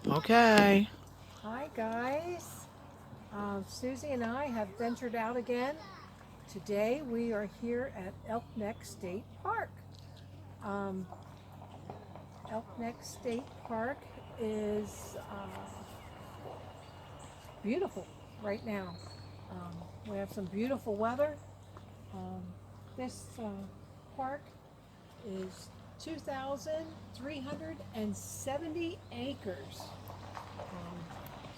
Okay. Hi guys, Susie and I have ventured out again. Today we are here at Elk Neck State Park. Um, Elk Neck State Park is beautiful right now. We have some beautiful weather. Um, this park is 2,370 acres.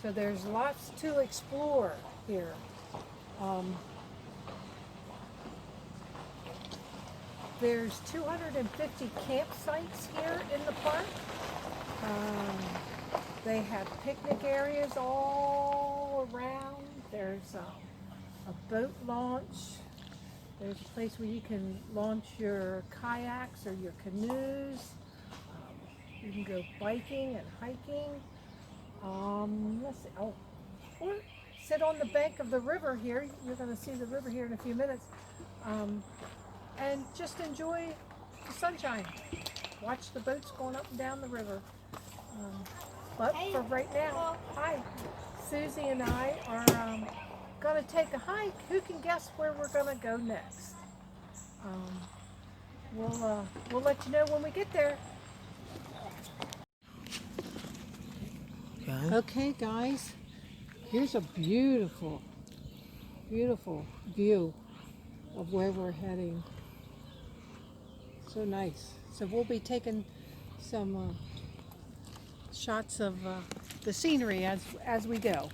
So there's lots to explore here. Um, there's 250 campsites here in the park. They have picnic areas all around. There's a boat launch. There's a place where you can launch your kayaks or your canoes. You can go biking and hiking. Let's see. Oh, or sit on the bank of the river here. You're going to see the river here in a few minutes. And just enjoy the sunshine. Watch the boats going up and down the river. But for right now, hi, Susie and I are going to take a hike. Who can guess where we're going to go next? We'll let you know when we get there. Okay. Okay, guys, here's a beautiful, beautiful view of where we're heading. So nice. So we'll be taking some shots of the scenery as we go.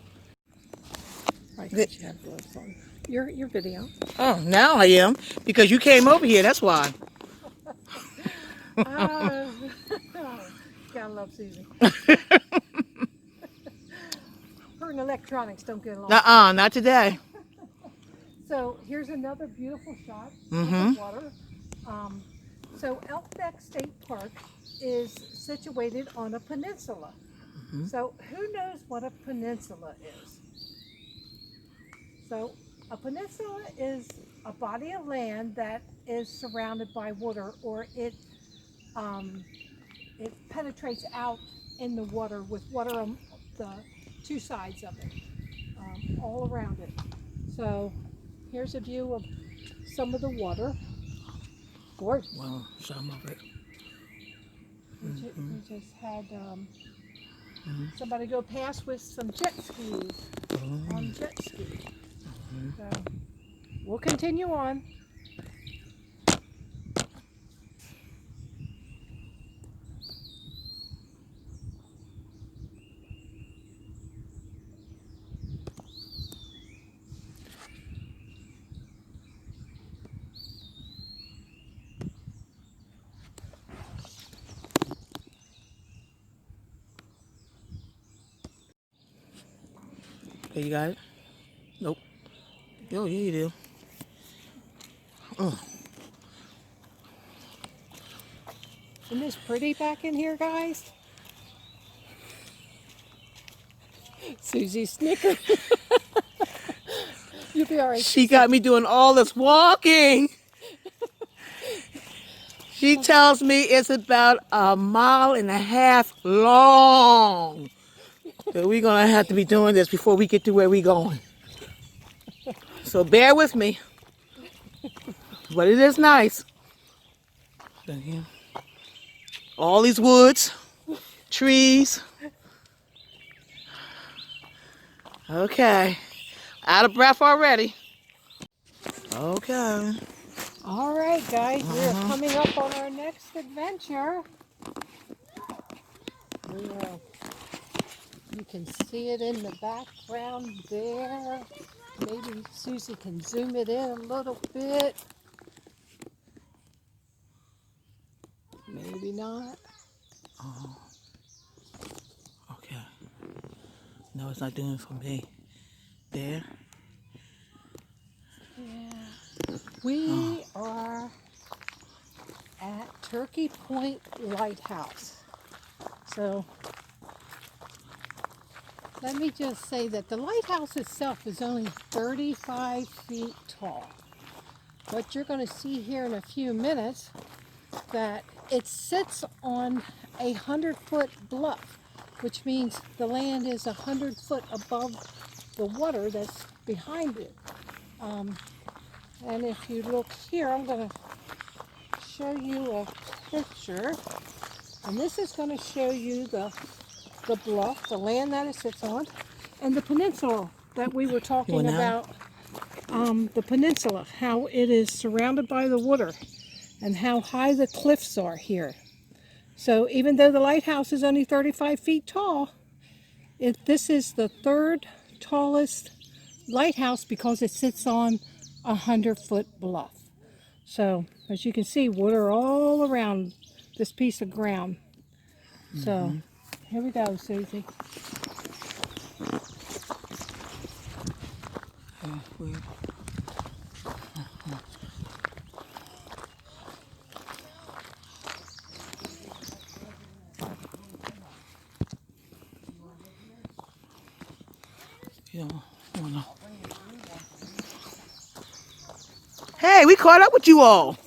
I think you have gloves on. Your video. Oh, now I am because you came over here. That's why. Gotta love Susie. Her and electronics don't get along. Not today. So here's another beautiful shot of Mm-hmm. the water. So Elk Neck State Park is situated on a peninsula. Mm-hmm. So who knows what a peninsula is? So a peninsula is a body of land that is surrounded by water, or it penetrates out in the water with water on the two sides of it, all around it. So here's a view of some of the water. Gorgeous. Well, some of it. We just had somebody go past with some jet skis on jet ski. So we'll continue on. Okay, you got it? Nope. Oh, yeah, you do. Isn't this pretty back in here, guys? Susie snickered. You'll be all right. She got me doing all this walking. She tells me it's about 1.5 miles long. So we're going to have to be doing this before we get to where we're going. So bear with me. But it is nice. All these woods, trees. Okay. Out of breath already. Okay. All right, guys, we're coming up on our next adventure. You can see it in the background there. Maybe Susie can zoom it in a little bit. Maybe not. Oh. Okay. No, it's not doing it for me. There. Yeah. We are at Turkey Point Lighthouse. So let me just say that the lighthouse itself is only 35 feet tall. But you're going to see here in a few minutes that it sits on a 100-foot bluff. which means the land is 100 foot above the water that's behind it. And if you look here, I'm going to show you a picture. And this is going to show you the bluff, the land that it sits on, and the peninsula that we were talking about. The peninsula, how it is surrounded by the water and how high the cliffs are here. So even though the lighthouse is only 35 feet tall, this is the third tallest lighthouse because it sits on a 100-foot bluff. So as you can see, water all around this piece of ground. So here we go, Susie. Hey, we caught up with you all.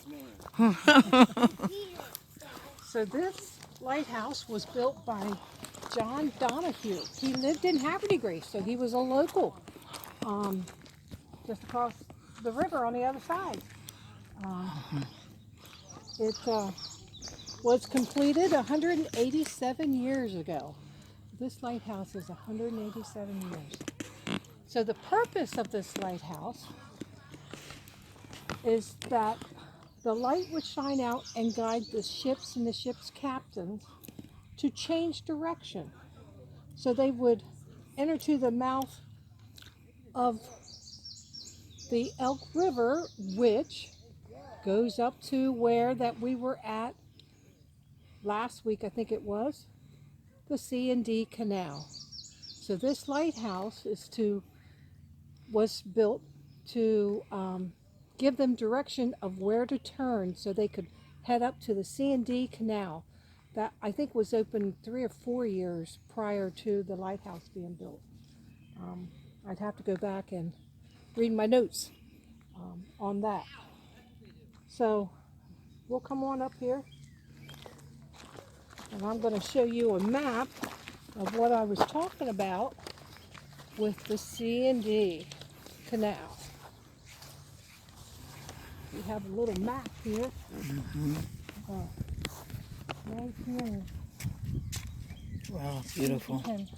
So this lighthouse was built by John Donahue. He lived in Haverty Grace, so he was a local, just across the river on the other side. It was completed 187 years ago. This lighthouse is 187 years. So the purpose of this lighthouse is that the light would shine out and guide the ships and the ship's captains to change direction. So they would enter to the mouth of the Elk River, which goes up to where that we were at last week, I think it was, the C&D Canal. So this lighthouse was built to give them direction of where to turn so they could head up to the C&D Canal. That I think was open 3 or 4 years prior to the lighthouse being built. I'd have to go back and read my notes on that. So we'll come on up here and I'm going to show you a map of what I was talking about with the C&D Canal. We have a little map here. Right here. Wow, beautiful. And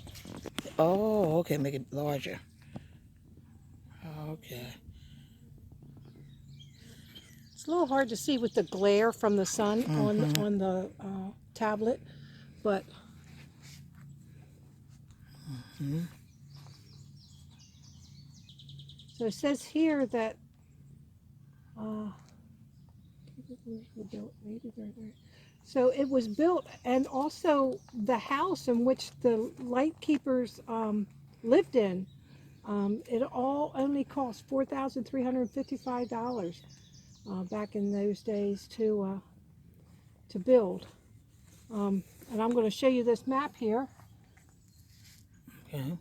Oh, okay, make it larger. Okay. it's a little hard to see with the glare from the sun on the tablet, but so it says here that so it was built, and also the house in which the light keepers lived in. It all only cost $4,355 back in those days to build. And I'm going to show you this map here. Okay.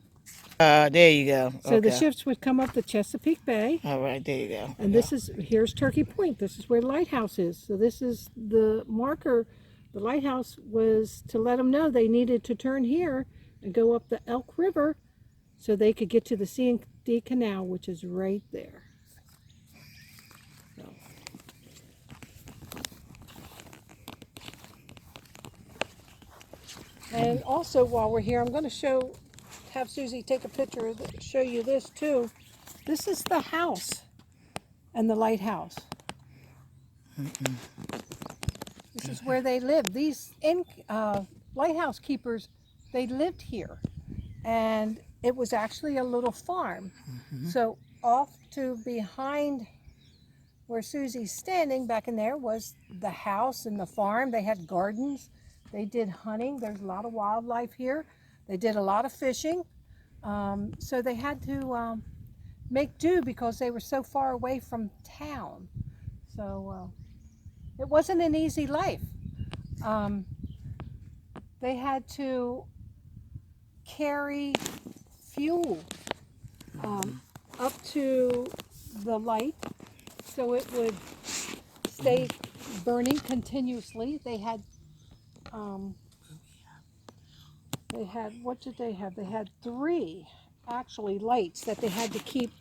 There you go. So the ships would come up the Chesapeake Bay. All right, there you go. And here's Turkey Point. This is where the lighthouse is. So this is the marker. The lighthouse was to let them know they needed to turn here and go up the Elk River so they could get to the C&D Canal, which is right there. So. And also while we're here, I'm going to have Susie take a picture, show you this too. This is the house and the lighthouse. This is where they lived. These lighthouse keepers, they lived here. And it was actually a little farm. So off to behind where Susie's standing back in there was the house and the farm. They had gardens. They did hunting. There's a lot of wildlife here. They did a lot of fishing. So they had to make do because they were so far away from town. So it wasn't an easy life. They had to carry fuel up to the light so it would stay burning continuously. They had They had, what did they have? They had 3 actually lights that they had to keep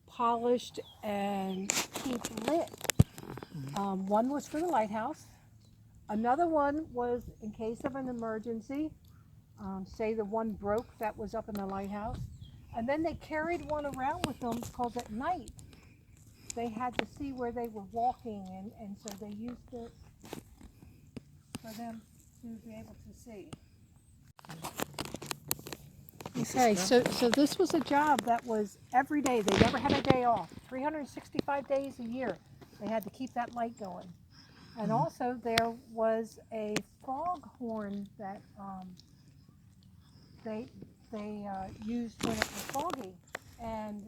polished and keep lit. One was for the lighthouse. Another one was in case of an emergency. Say the one broke that was up in the lighthouse. And then they carried one around with them because at night they had to see where they were walking, and so they used it for them to be able to see. Okay, so this was a job that was every day. They never had a day off. 365 days a year. They had to keep that light going. And also there was a foghorn that they used when it was foggy. And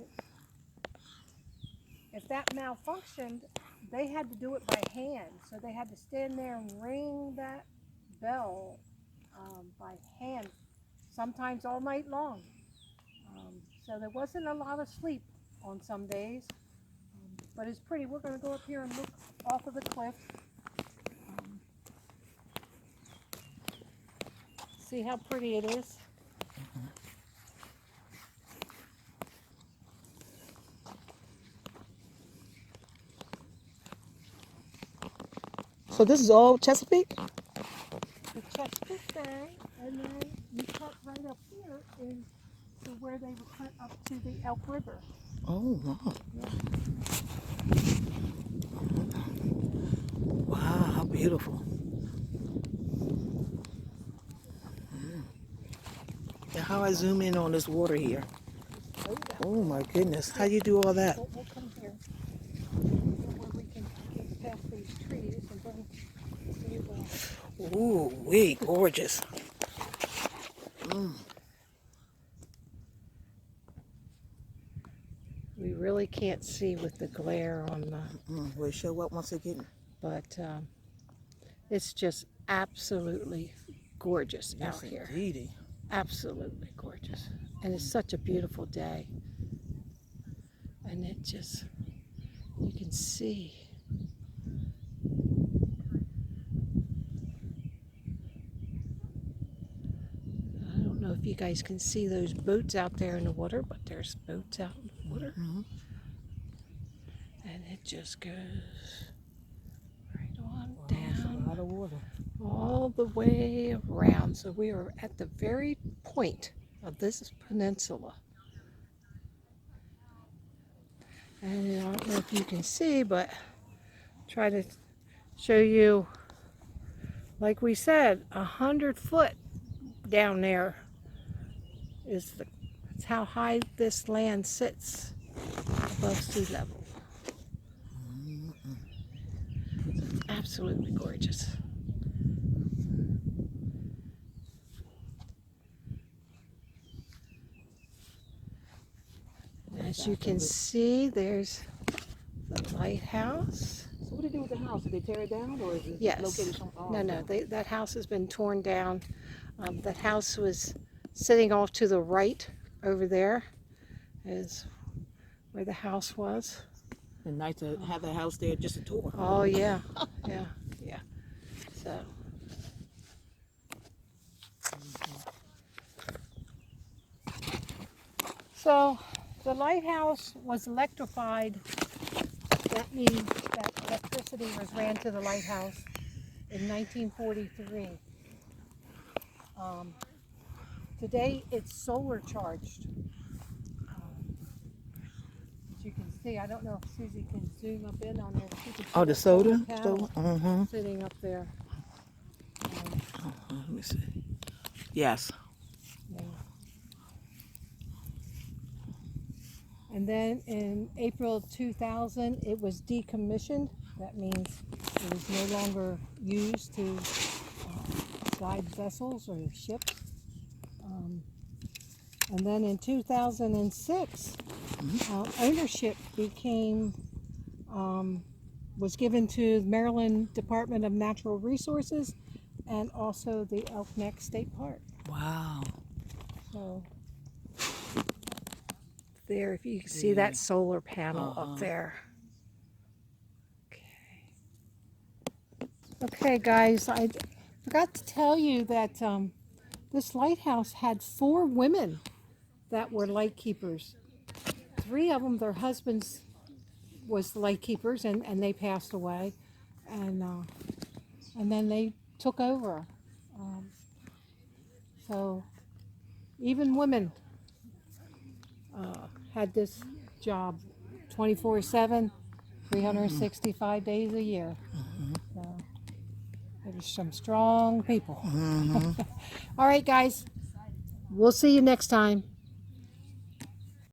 if that malfunctioned, they had to do it by hand. So they had to stand there and ring that bell by hand, sometimes all night long. So there wasn't a lot of sleep on some days, but it's pretty. We're going to go up here and look off of the cliff. See how pretty it is? So this is all Chesapeake? The Chesapeake Bay, and then you cut right up here into where they were cut up to the Elk River. Oh, wow. Yeah. Wow, how beautiful. Now how I zoom in on this water here. Oh my goodness, how do you do all that? We'll come here where we can get past these trees and then see the... Ooh, wee, gorgeous. We really can't see with the glare on the... We'll show up once again. But it's just absolutely gorgeous out here. Indeedy. Absolutely gorgeous. And it's such a beautiful day. And it just, you can see. I don't know if you guys can see those boats out there in the water, but there's boats out in the water. And it just goes right on down. A lot of water. All the way around. So we are at the very point of this peninsula. And I don't know if you can see, but try to show you, like we said, 100 foot down there is that's how high this land sits above sea level. It's absolutely gorgeous. As you can see, there's the lighthouse. So what do they do with the house? Did they tear it down, or is it Yes. located somewhere? Oh, No, that house has been torn down. That house was sitting off to the right over there is where the house was. And nice to have the house there, just a tour. Oh, yeah. Yeah. So the lighthouse was electrified. That means that electricity was ran to the lighthouse in 1943. Today it's solar charged. As you can see, I don't know if Susie can zoom up in on there. She can see Oh, the soda? panel sitting up there. Let me see. Yes. Yeah. And then in April 2000, it was decommissioned. That means it was no longer used to guide vessels or ships. And then in 2006, ownership was given to Maryland Department of Natural Resources and also the Elk Neck State Park. Wow. So there, if you can see that solar panel up there. Okay, guys, Forgot to tell you that this lighthouse had 4 women that were lightkeepers. 3 of them, their husbands was the lightkeepers, and they passed away, and then they took over. Um, so even women had this job 24/7, 365 days a year. So there's some strong people. All right, guys. We'll see you next time.